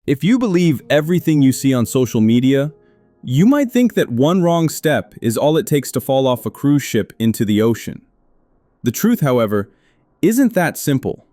If you believe everything you see on social media, you might think that one wrong step is all it takes to fall off a cruise ship into the ocean. The truth, however, isn't that simple.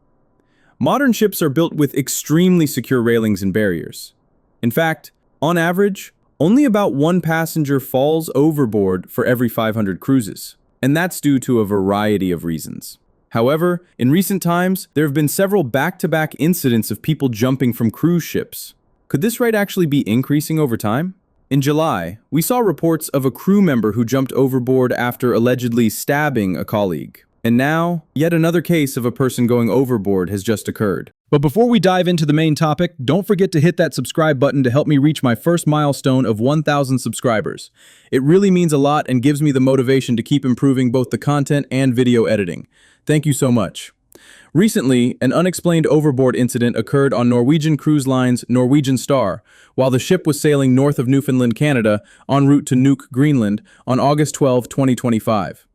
Modern ships are built with extremely secure railings and barriers. In fact, on average, only about one passenger falls overboard for every 500 cruises, and that's due to a variety of reasons. However, in recent times, there have been several back-to-back incidents of people jumping from cruise ships. Could this rate actually be increasing over time? In July, we saw reports of a crew member who jumped overboard after allegedly stabbing a colleague. And now, yet another case of a person going overboard has just occurred. But before we dive into the main topic, don't forget to hit that subscribe button to help me reach my first milestone of 1,000 subscribers. It really means a lot and gives me the motivation to keep improving both the content and video editing. Thank you so much. Recently, an unexplained overboard incident occurred on Norwegian Cruise Line's Norwegian Star, while the ship was sailing north of Newfoundland, Canada, en route to Nuuk, Greenland, on August 12, 2025.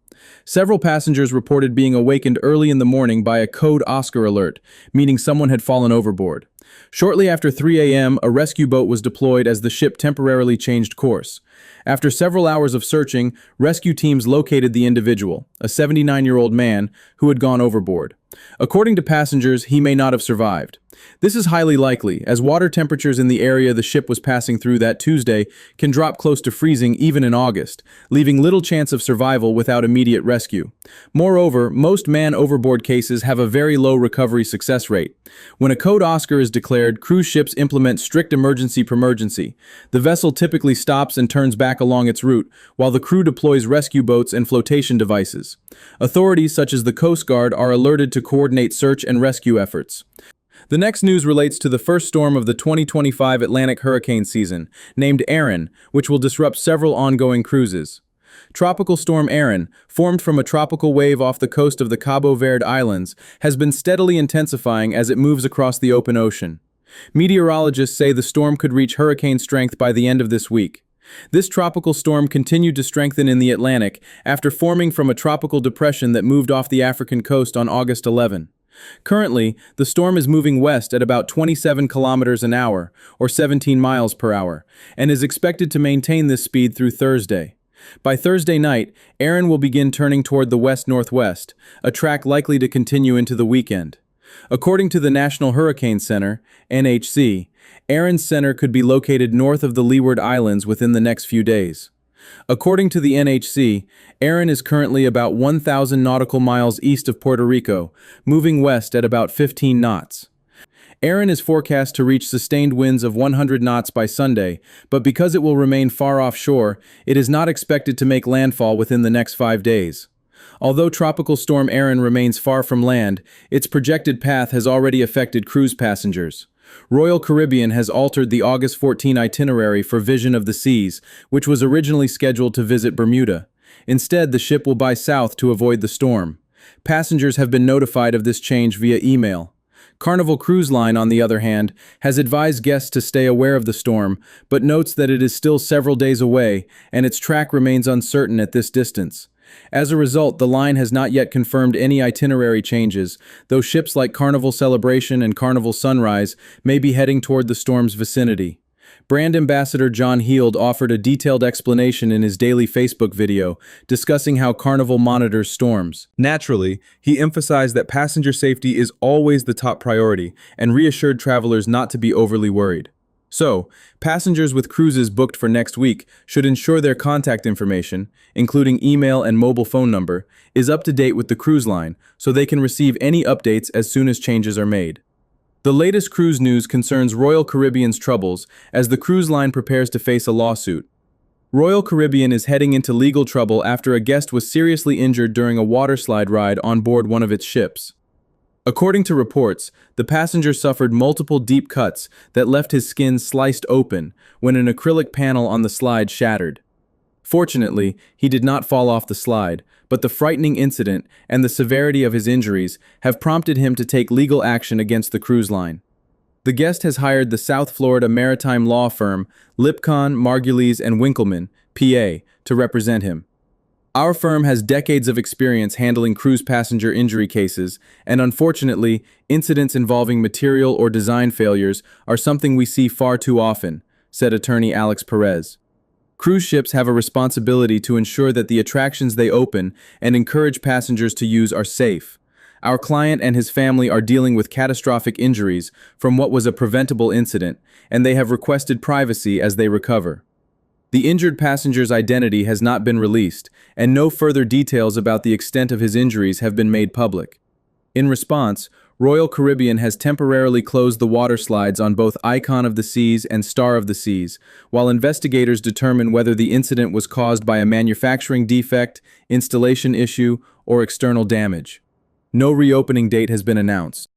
Several passengers reported being awakened early in the morning by a code Oscar alert, meaning someone had fallen overboard. Shortly after 3 a.m., a rescue boat was deployed as the ship temporarily changed course. After several hours of searching, rescue teams located the individual, a 79-year-old man, who had gone overboard. According to passengers, he may not have survived. This is highly likely, as water temperatures in the area the ship was passing through that Tuesday can drop close to freezing even in August, leaving little chance of survival without immediate rescue. Moreover, most man-overboard cases have a very low recovery success rate. When a code Oscar is declared, cruise ships implement strict emergency premergency. The vessel typically stops and turns back along its route, while the crew deploys rescue boats and flotation devices. Authorities such as the Coast Guard are alerted to coordinate search and rescue efforts. The next news relates to the first storm of the 2025 Atlantic hurricane season, named Erin, which will disrupt several ongoing cruises. Tropical storm Erin, formed from a tropical wave off the coast of the Cabo Verde Islands, has been steadily intensifying as it moves across the open ocean. Meteorologists say the storm could reach hurricane strength by the end of this week. This tropical storm continued to strengthen in the Atlantic after forming from a tropical depression that moved off the African coast on August 11. Currently, the storm is moving west at about 27 kilometers an hour, or 17 miles per hour, and is expected to maintain this speed through Thursday. By Thursday night, Erin will begin turning toward the west-northwest, a track likely to continue into the weekend. According to the National Hurricane Center, NHC, Erin's center could be located north of the Leeward Islands within the next few days. According to the NHC, Erin is currently about 1,000 nautical miles east of Puerto Rico, moving west at about 15 knots. Erin is forecast to reach sustained winds of 100 knots by Sunday, but because it will remain far offshore, it is not expected to make landfall within the next 5 days. Although Tropical Storm Erin remains far from land, its projected path has already affected cruise passengers. Royal Caribbean has altered the August 14 itinerary for Vision of the Seas, which was originally scheduled to visit Bermuda. Instead, the ship will buy south to avoid the storm. Passengers have been notified of this change via email. Carnival Cruise Line, on the other hand, has advised guests to stay aware of the storm, but notes that it is still several days away, and its track remains uncertain at this distance. As a result, the line has not yet confirmed any itinerary changes, though ships like Carnival Celebration and Carnival Sunrise may be heading toward the storm's vicinity. Brand Ambassador John Heald offered a detailed explanation in his daily Facebook video, discussing how Carnival monitors storms. Naturally, he emphasized that passenger safety is always the top priority and reassured travelers not to be overly worried. So, passengers with cruises booked for next week should ensure their contact information, including email and mobile phone number, is up to date with the cruise line so they can receive any updates as soon as changes are made. The latest cruise news concerns Royal Caribbean's troubles as the cruise line prepares to face a lawsuit. Royal Caribbean is heading into legal trouble after a guest was seriously injured during a waterslide ride on board one of its ships. According to reports, the passenger suffered multiple deep cuts that left his skin sliced open when an acrylic panel on the slide shattered. Fortunately, he did not fall off the slide, but the frightening incident and the severity of his injuries have prompted him to take legal action against the cruise line. The guest has hired the South Florida maritime law firm Lipcon, Margulies & Winkleman, PA, to represent him. Our firm has decades of experience handling cruise passenger injury cases, and unfortunately, incidents involving material or design failures are something we see far too often, said attorney Alex Perez. Cruise ships have a responsibility to ensure that the attractions they open and encourage passengers to use are safe. Our client and his family are dealing with catastrophic injuries from what was a preventable incident, and they have requested privacy as they recover. The injured passenger's identity has not been released, and no further details about the extent of his injuries have been made public. In response, Royal Caribbean has temporarily closed the water slides on both Icon of the Seas and Star of the Seas, while investigators determine whether the incident was caused by a manufacturing defect, installation issue, or external damage. No reopening date has been announced.